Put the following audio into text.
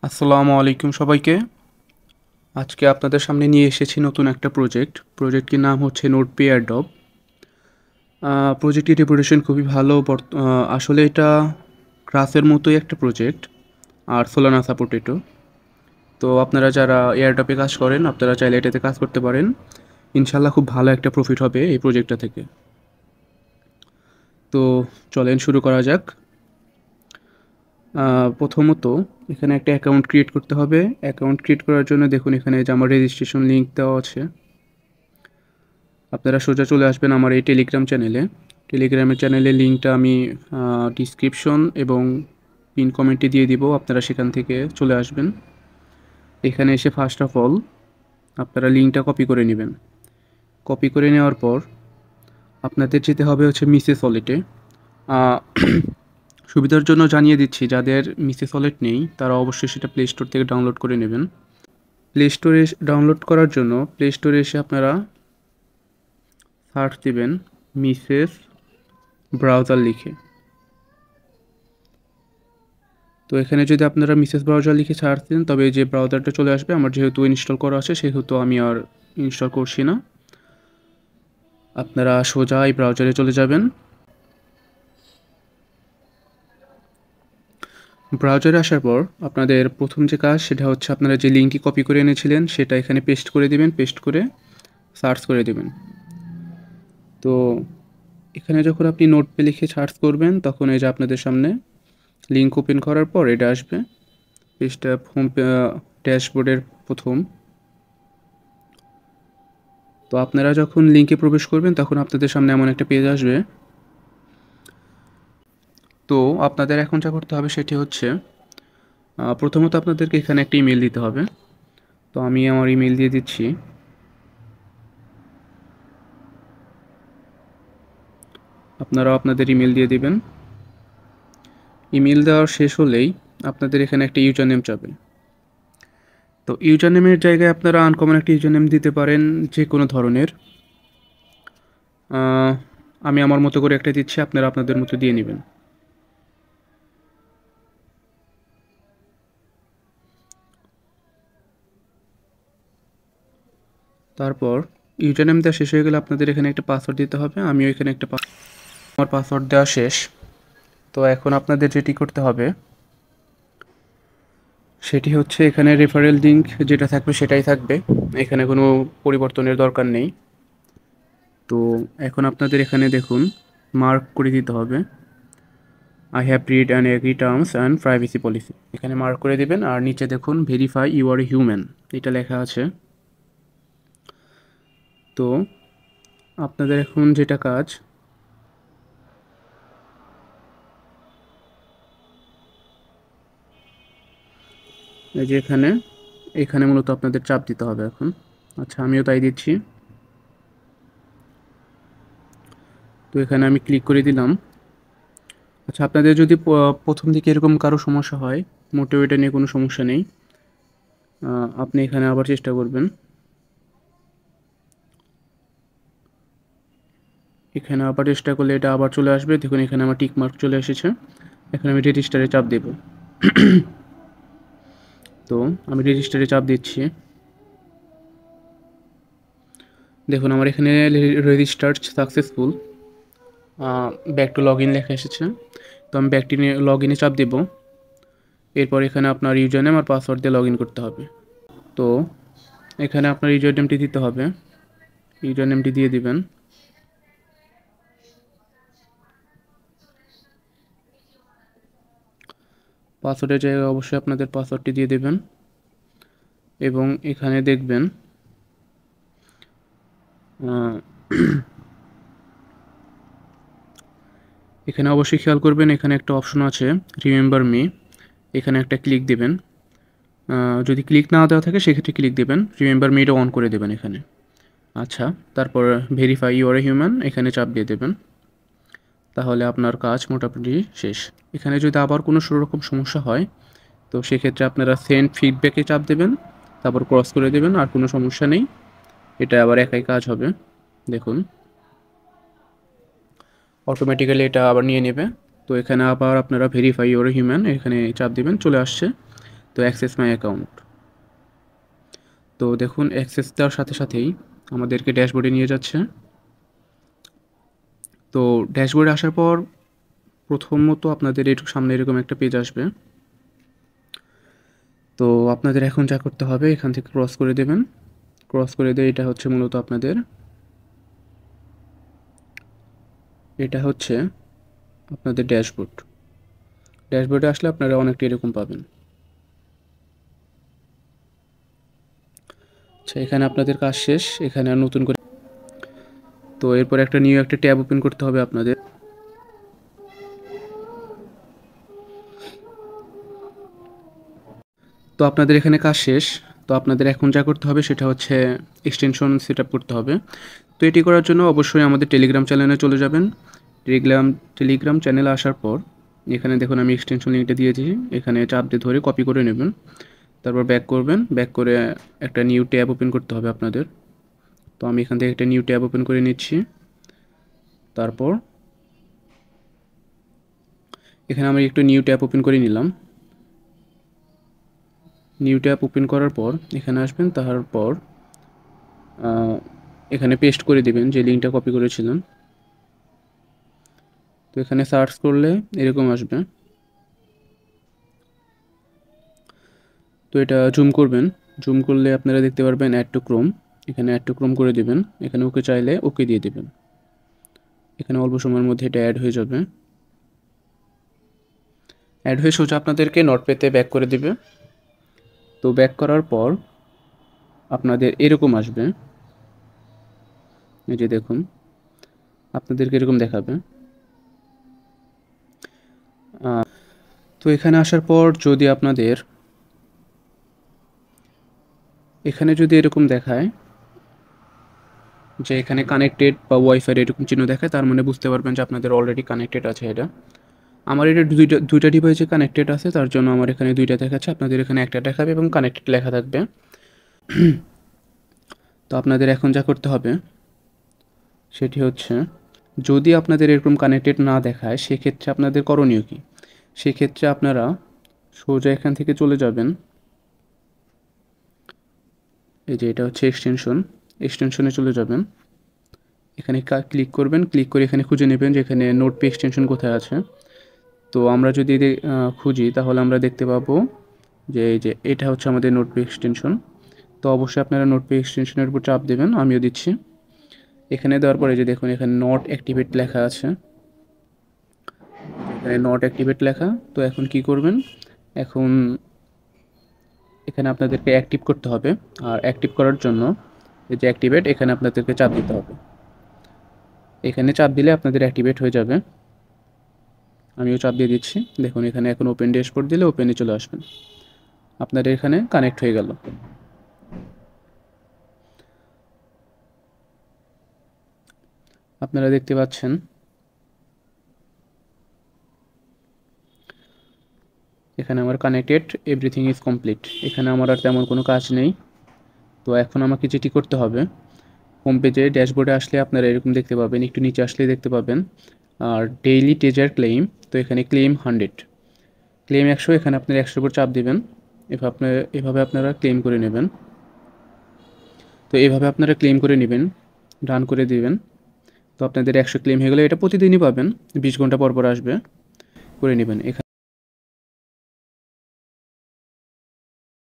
আসসালামু আলাইকুম সবাইকে। আজকে আপনাদের সামনে নিয়ে এসেছি নতুন একটা প্রজেক্টটির নাম হচ্ছে নোটপে অ্যাডব। প্রজেক্টটির রেপুটেশন খুবই ভালো। আসলে এটা ক্রাসের মতোই একটা প্রজেক্ট, আর সোলানা সাপোর্টেডও। তো আপনারা যারা এয়ারড্রপে কাজ করেন, আপনারা চাইলে এটাতে কাজ করতে পারেন। ইনশাল্লাহ খুব ভালো একটা প্রফিট হবে এই প্রজেক্টটা থেকে। তো চলেন শুরু করা যাক। প্রথমত এখানে একটা অ্যাকাউন্ট ক্রিয়েট করতে হবে। অ্যাকাউন্ট ক্রিয়েট করার জন্য দেখুন এখানে যে আমার রেজিস্ট্রেশন লিঙ্ক দেওয়া আছে। আপনারা সোজা চলে আসবেন আমার এই টেলিগ্রামের চ্যানেলের লিঙ্কটা আমি ডিসক্রিপশন এবং পিন কমেন্টে দিয়ে দিব। আপনারা সেখান থেকে চলে আসবেন। এখানে এসে ফার্স্ট অফ অল আপনারা লিঙ্কটা কপি করে নেবেন। কপি করে নেওয়ার পর আপনাদের যেতে হবে হচ্ছে মিসেস ওয়ালেটে। সুবিধার জন্য জানিয়ে দিচ্ছি, যাদের মিসেস ওয়ালেট নেই তারা অবশ্যই সেটা প্লে স্টোর থেকে ডাউনলোড করে নেবেন। প্লে স্টোরে ডাউনলোড করার জন্য প্লে স্টোরে এসে আপনারা সার্চ দিবেন মিসেস ব্রাউজার লিখে। তো এখানে যদি আপনারা মিসেস ব্রাউজার লিখে সার্চ দেন তবে যে ব্রাউজারটা চলে আসবে। আমার যেহেতু ইনস্টল করা আছে সেহেতু আমি আর ইনস্টল করছি না। আপনারা সোজা এই ব্রাউজারে চলে যাবেন। ব্রাউজারে আসার পর আপনাদের প্রথম যে কাজ সেটা হচ্ছে আপনারা যে লিঙ্কটি কপি করে এনেছিলেন সেটা এখানে পেস্ট করে দিবেন। পেস্ট করে সার্চ করে দেবেন। তো এখানে যখন আপনি নোটপে লিখে সার্চ করবেন তখন এই যে আপনাদের সামনে লিঙ্ক ওপেন করার পর এটা আসবে। পেজটা হোম ড্যাশবোর্ডের প্রথম। তো আপনারা যখন লিঙ্কে প্রবেশ করবেন তখন আপনাদের সামনে এমন একটা পেজ আসবে। তো আপনাদের এখন যা করতে হবে সেটি হচ্ছে প্রথমত আপনাদেরকে এখানে একটা ইমেল দিতে হবে। তো আমি আমার ইমেল দিয়ে দিচ্ছি। আপনারাও আপনাদের ইমেল দিয়ে দিবেন। ইমেল দেওয়ার শেষ হলেই আপনাদের এখানে একটা ইউজার নেম চাবে। তো ইউজার নেমের জায়গায় আপনারা আনকমন একটা ইউজার নেম দিতে পারেন, যে কোনো ধরনের। আমি আমার মতো করে একটা দিচ্ছি, আপনারা আপনাদের মতো দিয়ে নেবেন। তারপর ইউজার নেম দেওয়া শেষ হয়ে গেলে আপনাদের এখানে একটা পাসওয়ার্ড দিতে হবে। আমিও এখানে একটা আমার পাসওয়ার্ড দেওয়া শেষ। তো এখন আপনাদের যেটি করতে হবে সেটি হচ্ছে এখানে রেফারেল লিঙ্ক যেটা থাকবে সেটাই থাকবে, এখানে কোনো পরিবর্তনের দরকার নেই। তো এখন আপনাদের এখানে দেখুন মার্ক করে দিতে হবে I have read and agree terms and privacy policy. এখানে মার্ক করে দিবেন। আর নিচে দেখুন verify you are a human, এটা লেখা আছে। তো আপনাদের এখন যেটা কাজ, এই যে এখানে এখানে মূলত আপনাদের চাপ দিতে হবে এখন। আচ্ছা, আমিও তাই দিচ্ছি। তো এখানে আমি ক্লিক করে দিলাম। আচ্ছা, আপনাদের যদি প্রথম দিকে এরকম কারো সমস্যা হয়, মোটেও এটা নিয়ে কোনো সমস্যা নেই। আপনি এখানে আবার চেষ্টা করবেন। এখানে আবার চেষ্টা করলে এটা আবার চলে আসবে। দেখুন এখানে আমার টিক মার্ক চলে এসেছে। এখন আমি রেজিস্টারে চাপ দেব। তো আমি রেজিস্টারে চাপ দিচ্ছি। দেখুন আমার এখানে registered successful, back to log in লেখা এসেছে। তো আমি ব্যাকটি নিয়ে লগ ইনে চাপ দেব। এরপর এখানে আপনার ইউজার নেম আর পাসওয়ার্ড দিয়ে লগ ইন করতে হবে। তো এখানে আপনার ইউজার নেমটি দিতে হবে। ইউজার নেমটি দিয়ে দিবেন। পাসওয়ার্ডের জায়গায় অবশ্যই আপনাদের পাসওয়ার্ডটি দিয়ে দেবেন। এবং এখানে দেখবেন এখানে অবশ্যই খেয়াল করবেন, এখানে একটা অপশন আছে রিমেম্বার মি। এখানে একটা ক্লিক দেবেন। যদি ক্লিক না দেওয়া থাকে সেক্ষেত্রে ক্লিক দেবেন। রিমেম্বার মিটা অন করে দেবেন এখানে। আচ্ছা, তারপর verify you are a human এখানে চাপ দিয়ে দেবেন। তাহলে আপনার কাজ মোটামুটি শেষ। এখানে যদি আবার কোনো রকম সমস্যা হয় তো সেক্ষেত্রে আপনারা সেন্ড ফিডব্যাকে চাপ দেবেন, তারপর ক্রস করে দেবেন। আর কোনো সমস্যা নেই, এটা আবার একাই কাজ হবে। দেখুন অটোমেটিক্যালি এটা আবার নিয়ে নেবে। তো এখানে আবার আপনারা ভেরিফাই ইউর হিউম্যান এখানে চাপ দিবেন, চলে আসছে। তো অ্যাক্সেস মাই অ্যাকাউন্ট। তো দেখুন অ্যাক্সেস দেওয়ার সাথে সাথেই আমাদেরকে ড্যাশবোর্ডে নিয়ে যাচ্ছে। তো ড্যাশবোর্ডে আসার পর প্রথমত আপনাদের সামনে এরকম একটা পেজ আসবে। তো আপনাদের এখন যা করতে হবে, এখান থেকে ক্রস করে দেবেন। ক্রস করে দিয়ে এটা হচ্ছে মূলত আপনাদের ড্যাশবোর্ড। ড্যাশবোর্ডে আসলে আপনারা অনেকটা এরকম পাবেন। আচ্ছা, এখানে আপনাদের কাজ শেষ। এখানে আর নতুন করে, তো এরপর একটা নিউ একটা ট্যাব ওপেন করতে হবে আপনাদের। তো আপনাদের এখানে কাজ শেষ। তো আপনাদের এখন যা করতে হবে সেটা হচ্ছে এক্সটেনশন সেট আপ করতে হবে। তো এটি করার জন্য অবশ্যই আমাদের টেলিগ্রাম চ্যানেলে চলে যাবেন। টেলিগ্রাম চ্যানেলে আসার পর এখানে দেখুন আমি এক্সটেনশন লিঙ্কটা দিয়েছি, এখানে চাপ দিয়ে ধরে কপি করে নেবেন। তারপর ব্যাক করবেন, ব্যাক করে একটা নিউ ট্যাব ওপেন করতে হবে আপনাদের। তো আমি এখান থেকে একটা নিউ ট্যাব ওপেন করে নিচ্ছি। তারপর এখানে আমি একটু নিউ ট্যাব ওপেন করে নিলাম। নিউ ট্যাব ওপেন করার পর এখানে আসবেন, তারপর এখানে পেস্ট করে দিবেন যে লিঙ্কটা কপি করেছিলেন। তো এখানে সার্চ করলে এরকম আসবে। তো এটা জুম করবেন, জুম করলে আপনারা দেখতে পারবেন অ্যাড টু ক্রোম। এখানে অ্যাড টু ক্রোম করে দিবেন, এখানে ওকে চাইলে ওকে দিয়ে দিবেন। এখানে অল্প সময়ের মধ্যে এটা অ্যাড হয়ে যাবে। অ্যাড হয়ে সোজা আপনাদেরকে নোটপ্যাডে ব্যাক করে দিবে। তো ব্যাক করার পর আপনাদের এরকম আসবে, এই যে দেখুন আপনাদেরকে এরকম দেখাবে। তো এখানে আসার পর যদি আপনাদের এখানে যদি এরকম দেখায় যে এখানে কানেক্টেড বা ওয়াইফাই এরকম চিহ্ন দেখায়, তার মানে বুঝতে পারবেন যে আপনাদের অলরেডি কানেক্টেড আছে এটা। আমার এটা দুইটা ডিভাইসে কানেক্টেড আছে, তার জন্য আমার এখানে দুইটা দেখাচ্ছে, আপনাদের এখানে একটা দেখাবে এবং কানেক্টেড লেখা থাকবে। তো আপনাদের এখন যা করতে হবে সেটি হচ্ছে, যদি আপনাদের এরকম কানেক্টেড না দেখায় সেক্ষেত্রে আপনাদের করণীয় কী? সেক্ষেত্রে আপনারা সোজা এখান থেকে চলে যাবেন, এই যে এটা হচ্ছে এক্সটেনশনে চলে যাবেন। এখানে ক্লিক করবেন, ক্লিক করে এখানে খুঁজে নেবেন যে এখানে নোটপে এক্সটেনশন কোথায় আছে। তো আমরা যদি খুঁজি তাহলে আমরা দেখতে পাবো যে এই যে এটা হচ্ছে আমাদের নোটপে এক্সটেনশন। তো অবশ্যই আপনারা নোটপে এক্সটেনশনের উপর চাপ দেবেন, আমিও দিচ্ছি। এখানে দেওয়ার পরে যে দেখুন এখানে নট অ্যাক্টিভেট লেখা আছে, এখানে নট অ্যাক্টিভেট লেখা। তো এখন কি করবেন, এখন এখানে আপনাদেরকে অ্যাক্টিভ করতে হবে। আর অ্যাক্টিভ করার জন্য এই যে অ্যাক্টিভেট, এখানে আপনাদেরকে চাপ দিতে হবে। এখানে চাপ দিলে আপনাদের অ্যাক্টিভেট হয়ে যাবে। আমিও চাপ দিয়ে দিচ্ছি। দেখুন এখানে এখন ওপেন ড্যাশবোর্ড দিলে ওপেনে চলে আসবেন, আপনাদের এখানে কানেক্ট হয়ে গেল। আপনারা দেখতে পাচ্ছেন এখানে আমার কানেক্টেড, এভরিথিং ইজ কমপ্লিট। এখানে আমার আর তেমন কোনো কাজ নেই। তো এখন আমাকে যেটি করতে হবে, হোম পেজে ড্যাশবোর্ডে আসলে আপনারা এরকম দেখতে পাবেন, একটু নিচে আসলে দেখতে পাবেন আর ডেইলি টেজার ক্লেইম। তো এখানে ক্লেম 100, ক্লেম 100, এখানে আপনার 100 উপর চাপ দিবেন। এভাবে আপনারা ক্লেম করে নেবেন। তো এভাবে আপনারা ক্লেম করে নেবেন, রান করে দিবেন। তো আপনাদের 100 ক্লেম হয়ে গেলে এটা প্রতিদিনই পাবেন, 20 ঘন্টা পর পর আসবে, করে নেবেন। এখানে